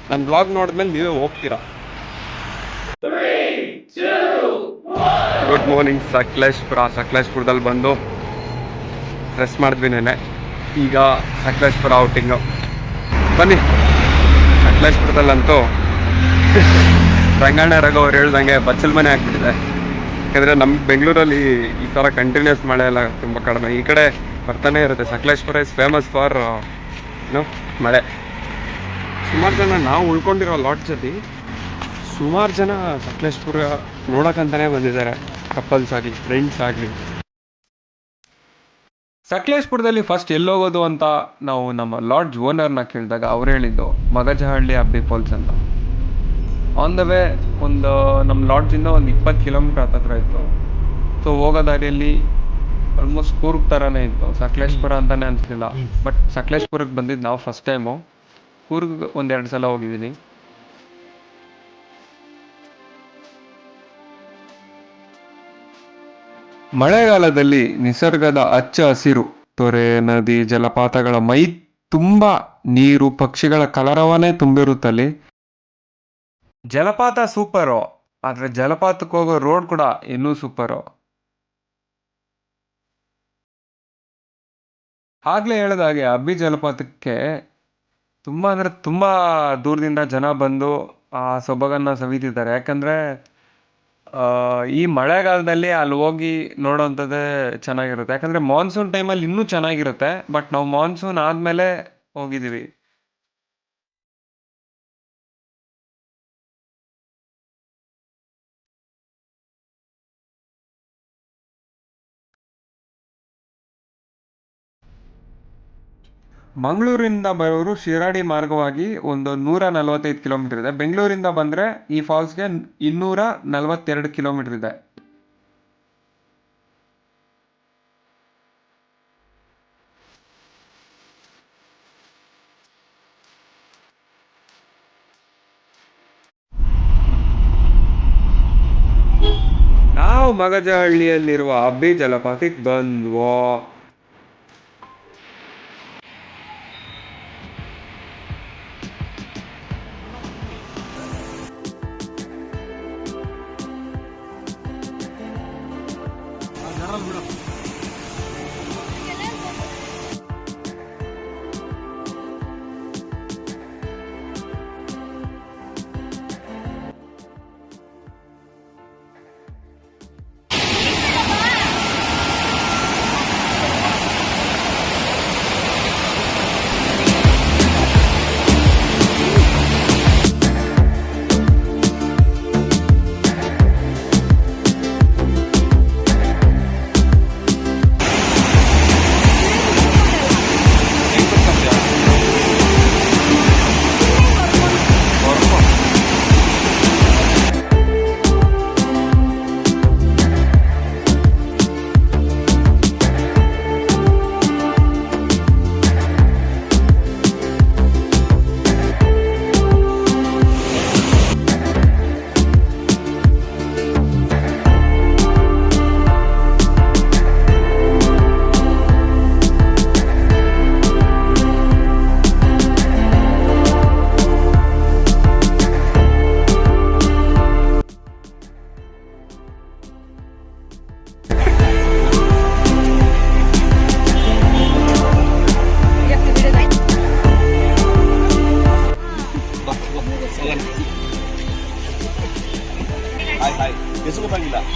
ನನ್ನ ಬ್ಲಾಗ್ ನೋಡಿದ್ಮೇಲೆ ನೀವೇ ಹೋಗ್ತೀರಾ. Good morning. ಸಕಲೇಶ್ಪುರದಲ್ಲಿ ಬಂದು ರೆಸ್ಟ್ ಮಾಡಿದ್ವಿ ನೆನೆ. ಈಗ ಸಕಲೇಶ್ಪುರ ಔಟಿಂಗು. ಬನ್ನಿ. ಸಕಲೇಶ್ಪುರದಲ್ಲಂತೂ ರಂಗಣ್ಣ ರಘು ಅವ್ರು ಹೇಳ್ದಂಗೆ ಬಚ್ಚಲ್ ಮನೆ ಆಗ್ಬಿಟ್ಟಿದೆ. ಯಾಕಂದರೆ ನಮ್ಮ ಬೆಂಗಳೂರಲ್ಲಿ ಈ ಥರ ಕಂಟಿನ್ಯೂಸ್ ಮಳೆ ಎಲ್ಲ ತುಂಬ ಕಡಿಮೆ. ಈ ಕಡೆ ಬರ್ತಾನೆ ಇರುತ್ತೆ. ಸಕಲೇಶ್ಪುರ ಇಸ್ ಫೇಮಸ್ ಫಾರ್ ಮಳೆ. ಸುಮಾರು ಜನ ನಾವು ಉಳ್ಕೊಂಡಿರೋ ಲಾಡ್ಜಲ್ಲಿ ಸುಮಾರು ಜನ ಸಕಲೇಶ್ಪುರ ನೋಡೋಕ್ಕಂತಲೇ ಬಂದಿದ್ದಾರೆ. ಕಪಲ್ಸ್ ಆಗಲಿ ಫ್ರೆಂಡ್ಸ್ ಆಗಲಿ. ಸಕಲೇಶ್ಪುರದಲ್ಲಿ ಫಸ್ಟ್ ಎಲ್ಲೋಗೋದು ಅಂತ ನಾವು ನಮ್ಮ ಲಾಡ್ಜ್ ಓನರ್ನ ಕೇಳಿದಾಗ ಅವ್ರು ಹೇಳಿದ್ದು ಮಗಜಹಳ್ಳಿ ಅಬ್ಬಿ ಫಾಲ್ಸ್ ಅಂತ. ಆನ್ ದ ವೇ ಒಂದು ನಮ್ಮ ಲಾಡ್ಜಿಂದ ಒಂದು 20 ಕಿಲೋಮೀಟ್ರ್ ಹತ್ತಿರ ಇತ್ತು. ಸೊ ಹೋಗೋ ದಾರಿಯಲ್ಲಿ ಆಲ್ಮೋಸ್ಟ್ ಕೂರ್ಗ್ ಥರನೇ ಇತ್ತು. ಸಕಲೇಶ್ಪುರ ಅಂತಲೇ ಅನಿಸ್ಲಿಲ್ಲ. ಬಟ್ ಸಕಲೇಶ್ಪುರಕ್ಕೆ ಬಂದಿದ್ದು ನಾವು ಫಸ್ಟ್ ಟೈಮು. ಕೂರ್ಗ್ 1-2 ಸಲ ಹೋಗಿದ್ದೀನಿ. ಮಳೆಗಾಲದಲ್ಲಿ ನಿಸರ್ಗದ ಹಚ್ಚ ಹಸಿರು, ತೊರೆ, ನದಿ, ಜಲಪಾತಗಳ ಮೈ ತುಂಬ ನೀರು, ಪಕ್ಷಿಗಳ ಕಲರವನೇ ತುಂಬಿರುತ್ತಲ್ಲಿ. ಜಲಪಾತ ಸೂಪರು, ಆದರೆ ಜಲಪಾತಕ್ಕೆ ಹೋಗೋ ರೋಡ್ ಕೂಡ ಇನ್ನೂ ಸೂಪರು. ಆಗ್ಲೇ ಹೇಳಿದಾಗೆ ಅಬ್ಬಿ ಜಲಪಾತಕ್ಕೆ ತುಂಬ ಅಂದರೆ ತುಂಬ ದೂರದಿಂದ ಜನ ಬಂದು ಆ ಸೊಬಗನ್ನು ಸವಿತಿದ್ದಾರೆ. ಯಾಕಂದರೆ ಈ ಮಳೆಗಾಲದಲ್ಲಿ ಅಲ್ಲಿ ಹೋಗಿ ನೋಡೋವಂಥದ್ದೇ ಚೆನ್ನಾಗಿರುತ್ತೆ. ಯಾಕಂದರೆ ಮಾನ್ಸೂನ್ ಟೈಮಲ್ಲಿ ಇನ್ನೂ ಚೆನ್ನಾಗಿರುತ್ತೆ. ಬಟ್ ನಾವು ಮಾನ್ಸೂನ್ ಆದಮೇಲೆ ಹೋಗಿದ್ದೀವಿ. ಮಂಗಳೂರಿಂದ ಬರೋರು ಶಿರಾಡಿ ಮಾರ್ಗವಾಗಿ ಒಂದು 145 ಕಿಲೋಮೀಟರ್ ಇದೆ. ಬೆಂಗಳೂರಿಂದ ಬಂದರೆ ಈ ಫಾಲ್ಸ್ಗೆ 242 ಕಿಲೋಮೀಟರ್ ಇದೆ. ನಾವು ಮಗಜಹಳ್ಳಿಯಲ್ಲಿರುವ ಅಬ್ಬಿ ಜಲಪಾತಕ್ಕೆ ಬಂದ್ವೋ.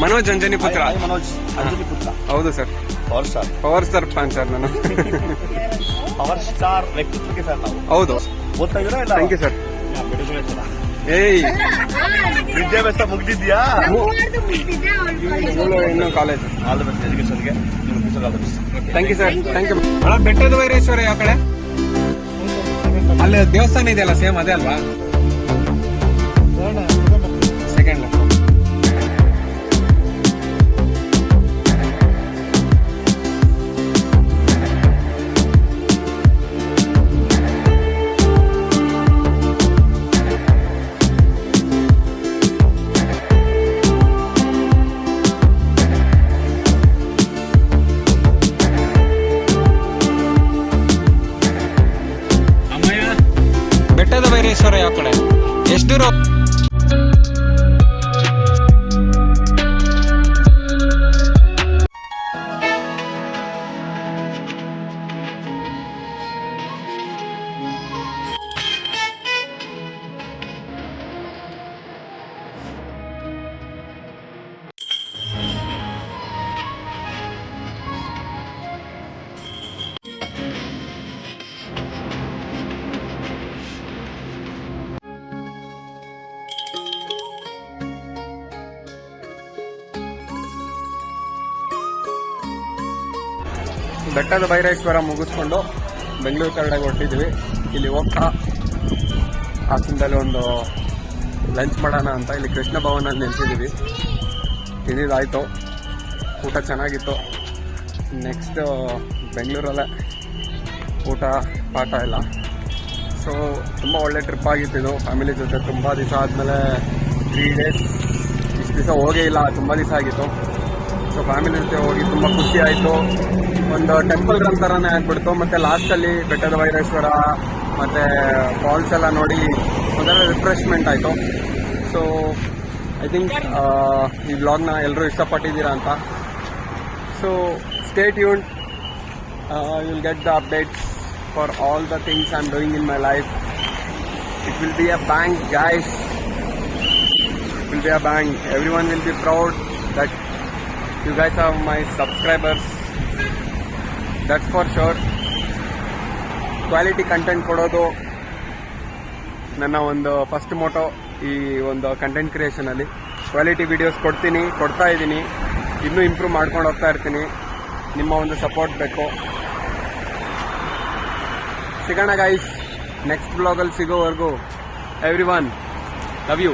ಮನೋಜ್ ಅಂಜನಿ ಪುತ್ರ. ಮನೋಜ್ ಅಂಜನಿ ಪುತ್ರ. ಹೌದು sir. Power star fan sir ನಾನು. ಪವರ್ ಸ್ಟಾರ್ ವ್ಯಕ್ತಿತ್ವಕ್ಕೆ ಸರ್ ನಾವು. ಹೌದು. ಓದ್ತಾ ಇದ್ದೀರಾ ಇಲ್ಲ? Thank you sir. ಏಯ್, ವಿದ್ಯಾಭ್ಯಾಸ ಮುಗಿದಿದ್ಯಾ? ಇನ್ನು ಕಾಲೇಜ್. ಆಲ್ ದ ಬೆಸ್ಟ್ ಎಜುಕೇಶನ್ಗೆ. Thank you sir. Thank you. ಬೆಟ್ಟದ ವೈರೇಶ್ವರ ಯಾವ ಕಡೆ? ಅಲ್ಲಿ ದೇವಸ್ಥಾನ ಇದೆಯಲ್ಲ, ಸೇಮ್ ಅದೇ ಅಲ್ವಾ? ಸೆಕೆಂಡ್. ಬೈರೇಶ್ವರ ಯಾವ ಕಡೆ ಎಷ್ಟು ದೂರ ಬೆಟ್ಟದ ಬೈರೇಶ್ವರ ಮುಗಿಸ್ಕೊಂಡು ಬೆಂಗಳೂರು ಕಡೆಗೆ ಹೊರಟಿದ್ವಿ. ಇಲ್ಲಿ ಹೋಗ್ತಾ ಹಾಸನದಲ್ಲಿ ಒಂದು ಲಂಚ್ ಮಾಡೋಣ ಅಂತ ಇಲ್ಲಿ ಕೃಷ್ಣ ಭವನಲ್ಲಿ ನಿಲ್ಸಿದ್ದೀವಿ. ತಿಂದಿದ್ದಾಯಿತು, ಊಟ ಚೆನ್ನಾಗಿತ್ತು. ನೆಕ್ಸ್ಟ್ ಬೆಂಗಳೂರಲ್ಲೇ ಊಟ ಪಾಠ ಎಲ್ಲ. ಸೊ ತುಂಬ ಒಳ್ಳೆ ಟ್ರಿಪ್ ಆಗಿತ್ತು ಇದು ಫ್ಯಾಮಿಲಿ ಜೊತೆ. ತುಂಬ ದಿವಸ ಆದಮೇಲೆ 3 ಡೇಸ್ ಇಷ್ಟು ದಿವಸ ಹೋಗೇ ಇಲ್ಲ, ತುಂಬ ದಿವಸ ಆಗಿತ್ತು. ಸೊ ಫ್ಯಾಮಿಲಿ ಜೊತೆ ಹೋಗಿ ತುಂಬ ಖುಷಿ ಆಯಿತು. ಒಂದು ಟೆಂಪಲ್ ರನ್ ಥರನೇ ಆಗ್ಬಿಡ್ತು. ಮತ್ತು ಲಾಸ್ಟಲ್ಲಿ ಬೆಟ್ಟದ ಬೈರೇಶ್ವರ ಮತ್ತು ಫಾಲ್ಸ್ ಎಲ್ಲ ನೋಡಿ ಒಂಥರ ರಿಫ್ರೆಶ್ಮೆಂಟ್ ಆಯಿತು. ಸೊ ಐ ಥಿಂಕ್ ಈ ವ್ಲಾಗ್ನ ಎಲ್ಲರೂ ಇಷ್ಟಪಟ್ಟಿದ್ದೀರಾ ಅಂತ. So stay tuned, you will get the updates for all the things I am doing in my life. It will be a bang guys, it will be a bang. Everyone will be proud that you guys are my subscribers, that's for sure. Quality content ಕೊಡೋದು ನನ್ನ ಒಂದು first Moto ಈ ಒಂದು content ಕ್ರಿಯೇಷನಲ್ಲಿ. Quality videos ಕೊಡ್ತಾ ಇದ್ದೀನಿ, ಇನ್ನೂ improve ಮಾಡ್ಕೊಂಡು ಹೋಗ್ತಾ ಇರ್ತೀನಿ. ನಿಮ್ಮ ಒಂದು ಸಪೋರ್ಟ್ ಬೇಕು. ಸಿಗೋಣ ಗೈಸ್ ನೆಕ್ಸ್ಟ್ ಬ್ಲಾಗಲ್ಲಿ. ಸಿಗೋವರೆಗೂ ಎವ್ರಿವನ್ ಲವ್ ಯು.